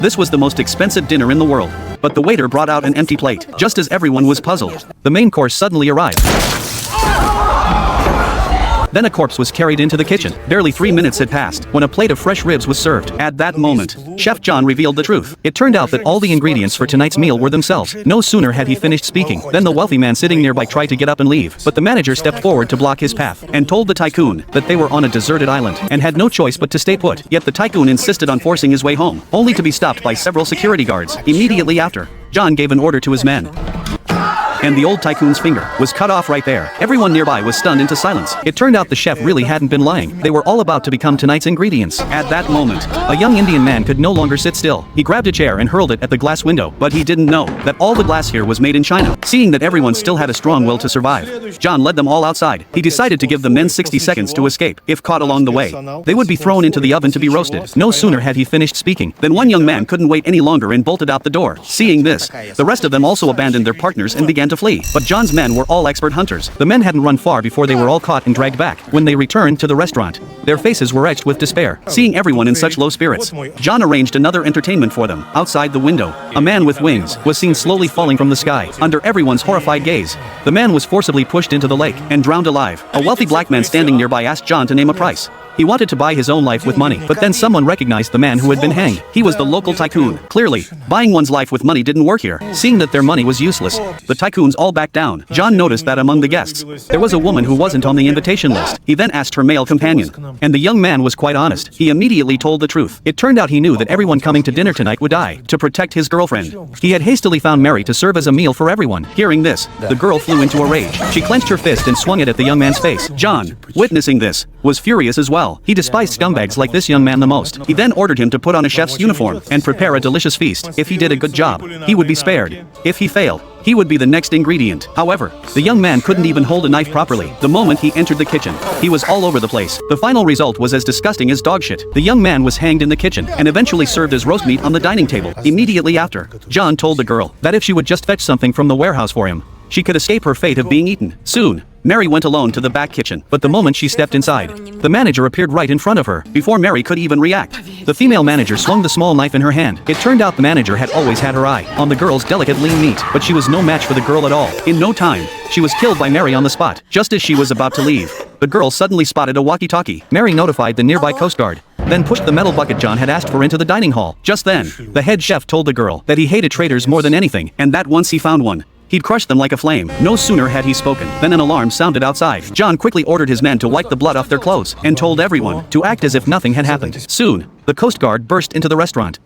This was the most expensive dinner in the world. But the waiter brought out an empty plate, just as everyone was puzzled. The main course suddenly arrived. Then a corpse was carried into the kitchen. Barely 3 minutes had passed when a plate of fresh ribs was served. At that moment, Chef John revealed the truth. It turned out that all the ingredients for tonight's meal were themselves. No sooner had he finished speaking than the wealthy man sitting nearby tried to get up and leave. But the manager stepped forward to block his path and told the tycoon that they were on a deserted island and had no choice but to stay put. Yet the tycoon insisted on forcing his way home, only to be stopped by several security guards. Immediately after, John gave an order to his men. And the old tycoon's finger was cut off right there. Everyone nearby was stunned into silence. It turned out the chef really hadn't been lying. They were all about to become tonight's ingredients. At that moment, a young Indian man could no longer sit still. He grabbed a chair and hurled it at the glass window, but he didn't know that all the glass here was made in China. Seeing that everyone still had a strong will to survive, John led them all outside. He decided to give the men 60 seconds to escape. If caught along the way, they would be thrown into the oven to be roasted. No sooner had he finished speaking than one young man couldn't wait any longer and bolted out the door. Seeing this, the rest of them also abandoned their partners and began to flee. But John's men were all expert hunters. The men hadn't run far before they were all caught and dragged back. When they returned to the restaurant, their faces were etched with despair. Seeing everyone in such low spirits, John arranged another entertainment for them. Outside the window, a man with wings was seen slowly falling from the sky. Under everyone's horrified gaze, the man was forcibly pushed into the lake and drowned alive. A wealthy black man standing nearby asked John to name a price. He wanted to buy his own life with money, but then someone recognized the man who had been hanged. He was the local tycoon. Clearly, buying one's life with money didn't work here. Seeing that their money was useless, the tycoons all backed down. John noticed that among the guests, there was a woman who wasn't on the invitation list. He then asked her male companion, and the young man was quite honest. He immediately told the truth. It turned out he knew that everyone coming to dinner tonight would die. To protect his girlfriend, he had hastily found Mary to serve as a meal for everyone. Hearing this, the girl flew into a rage. She clenched her fist and swung it at the young man's face. John, witnessing this, was furious as well. He despised scumbags like this young man the most. He then ordered him to put on a chef's uniform and prepare a delicious feast. If he did a good job, he would be spared. If he failed, he would be the next ingredient. However, the young man couldn't even hold a knife properly. The moment he entered the kitchen, he was all over the place. The final result was as disgusting as dog shit. The young man was hanged in the kitchen and eventually served as roast meat on the dining table. Immediately after, John told the girl that if she would just fetch something from the warehouse for him, she could escape her fate of being eaten. Soon, Mary went alone to the back kitchen, but the moment she stepped inside, the manager appeared right in front of her. Before Mary could even react, the female manager swung the small knife in her hand. It turned out the manager had always had her eye on the girl's delicate lean meat, but she was no match for the girl at all. In no time, she was killed by Mary on the spot. Just as she was about to leave, the girl suddenly spotted a walkie-talkie. Mary notified the nearby Coast Guard, then pushed the metal bucket John had asked for into the dining hall. Just then, the head chef told the girl that he hated traitors more than anything, and that once he found one, he'd crush them like a flame. No sooner had he spoken than an alarm sounded outside. John quickly ordered his men to wipe the blood off their clothes and told everyone to act as if nothing had happened. Soon, the Coast Guard burst into the restaurant.